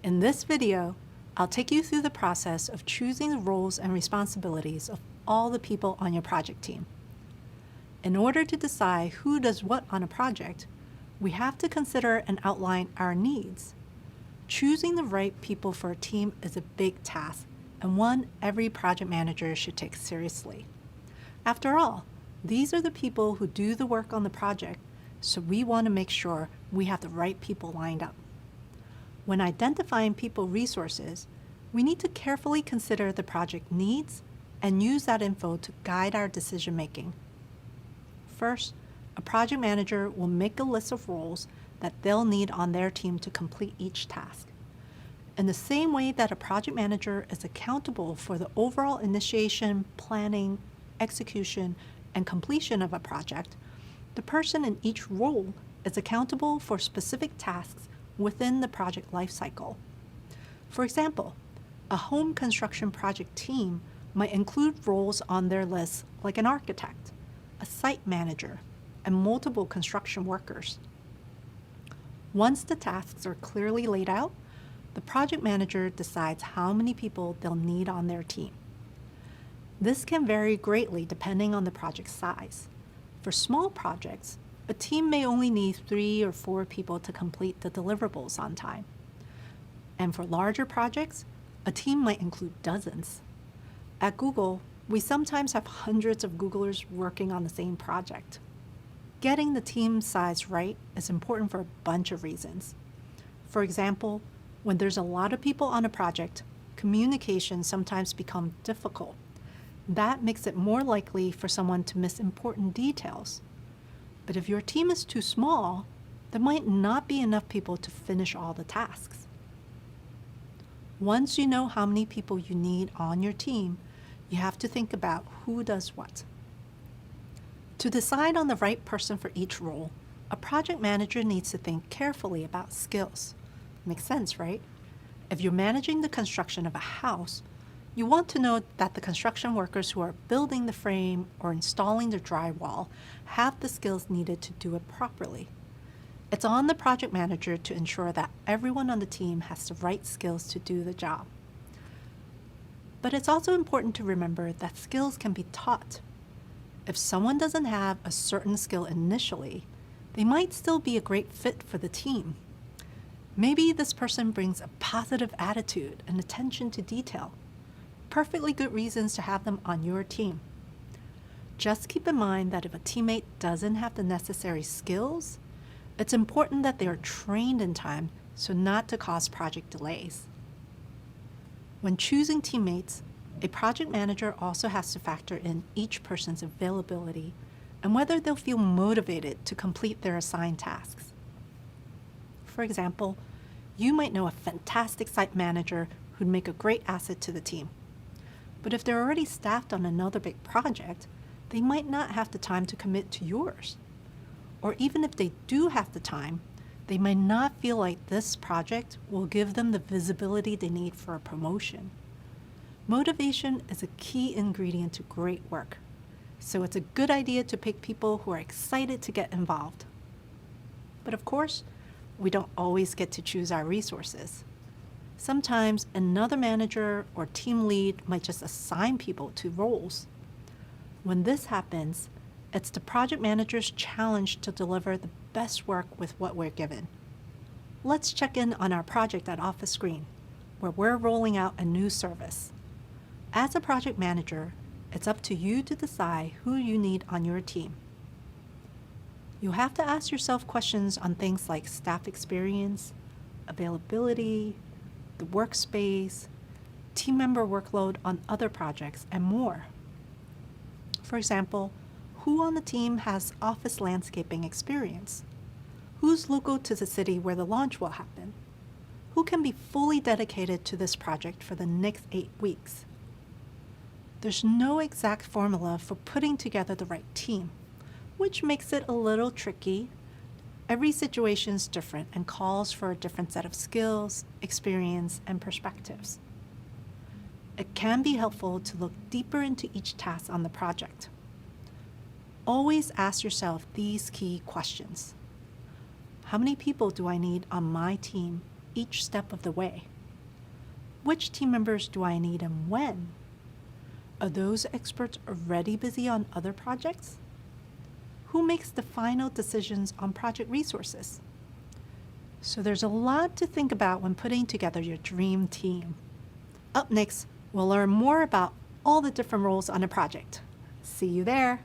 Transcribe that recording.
In this video, I'll take you through the process of choosing the roles and responsibilities of all the people on your project team. In order to decide who does what on a project, we have to consider and outline our needs. Choosing the right people for a team is a big task and one every project manager should take seriously. After all, these are the people who do the work on the project, so we want to make sure we have the right people lined up. When identifying people resources, we need to carefully consider the project needs and use that info to guide our decision making. First, a project manager will make a list of roles that they'll need on their team to complete each task. In the same way that a project manager is accountable for the overall initiation, planning, execution, and completion of a project, the person in each role is accountable for specific tasks within the project lifecycle. For example, a home construction project team might include roles on their list like an architect, a site manager, and multiple construction workers. Once the tasks are clearly laid out, the project manager decides how many people they'll need on their team. This can vary greatly depending on the project size. For small projects, a team may only need 3 or 4 people to complete the deliverables on time. And for larger projects, a team might include dozens. At Google, we sometimes have hundreds of Googlers working on the same project. Getting the team size right is important for a bunch of reasons. For example, when there's a lot of people on a project, communication sometimes becomes difficult. That makes it more likely for someone to miss important details. But if your team is too small, there might not be enough people to finish all the tasks. Once you know how many people you need on your team, you have to think about who does what. To decide on the right person for each role, a project manager needs to think carefully about skills. Makes sense, right? If you're managing the construction of a house, you want to know that the construction workers who are building the frame or installing the drywall have the skills needed to do it properly. It's on the project manager to ensure that everyone on the team has the right skills to do the job. But it's also important to remember that skills can be taught. If someone doesn't have a certain skill initially, they might still be a great fit for the team. Maybe this person brings a positive attitude and attention to detail. Perfectly good reasons to have them on your team. Just keep in mind that if a teammate doesn't have the necessary skills, it's important that they are trained in time so not to cause project delays. When choosing teammates, a project manager also has to factor in each person's availability and whether they'll feel motivated to complete their assigned tasks. For example, you might know a fantastic site manager who'd make a great asset to the team. But if they're already staffed on another big project, they might not have the time to commit to yours. Or even if they do have the time, they might not feel like this project will give them the visibility they need for a promotion. Motivation is a key ingredient to great work, so it's a good idea to pick people who are excited to get involved. But of course, we don't always get to choose our resources. Sometimes another manager or team lead might just assign people to roles. When this happens, it's the project manager's challenge to deliver the best work with what we're given. Let's check in on our project at Office Screen, where we're rolling out a new service. As a project manager, it's up to you to decide who you need on your team. You'll have to ask yourself questions on things like staff experience, availability, the workspace, team member workload on other projects, and more. For example, who on the team has office landscaping experience? Who's local to the city where the launch will happen? Who can be fully dedicated to this project for the next 8 weeks? There's no exact formula for putting together the right team, which makes it a little tricky. Every situation is different and calls for a different set of skills, experience, and perspectives. It can be helpful to look deeper into each task on the project. Always ask yourself these key questions. How many people do I need on my team each step of the way? Which team members do I need and when? Are those experts already busy on other projects? Who makes the final decisions on project resources? So there's a lot to think about when putting together your dream team. Up next, we'll learn more about all the different roles on a project. See you there.